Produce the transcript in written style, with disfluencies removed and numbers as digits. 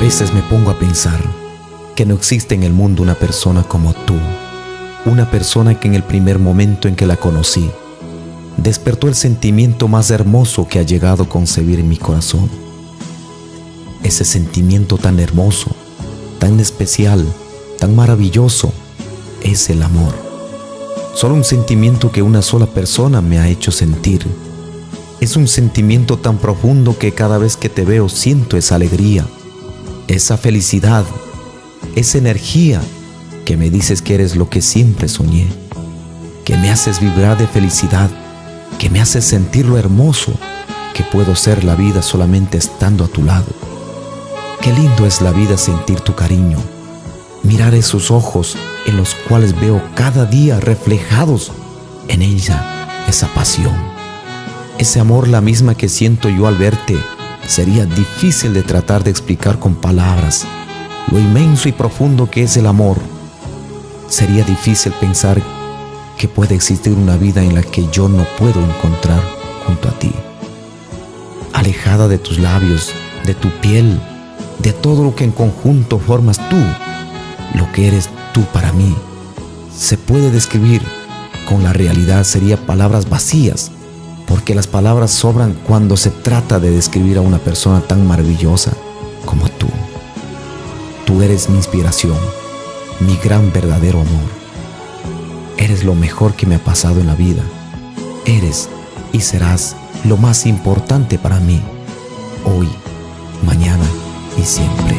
veces me pongo a pensar que no existe en el mundo una persona como tú, una persona que en el primer momento en que la conocí, despertó el sentimiento más hermoso que ha llegado a concebir en mi corazón. Ese sentimiento tan hermoso, tan especial, tan maravilloso, es el amor. Solo un sentimiento que una sola persona me ha hecho sentir. Es un sentimiento tan profundo que cada vez que te veo siento esa alegría, esa felicidad, esa energía que me dices que eres lo que siempre soñé, que me haces vibrar de felicidad, que me haces sentir lo hermoso que puedo ser la vida solamente estando a tu lado. Qué lindo es la vida sentir tu cariño, mirar esos ojos en los cuales veo cada día reflejados en ella esa pasión, ese amor, la misma que siento yo al verte. Sería difícil de tratar de explicar con palabras lo inmenso y profundo que es el amor. Sería difícil pensar que puede existir una vida en la que yo no puedo encontrar junto a ti, alejada de tus labios, de tu piel, de todo lo que en conjunto formas tú, lo que eres tú para mí. Se puede describir con la realidad, sería palabras vacías, porque las palabras sobran cuando se trata de describir a una persona tan maravillosa como tú. Tú eres mi inspiración, mi gran verdadero amor. Eres lo mejor que me ha pasado en la vida. Eres y serás lo más importante para mí, hoy, mañana y siempre.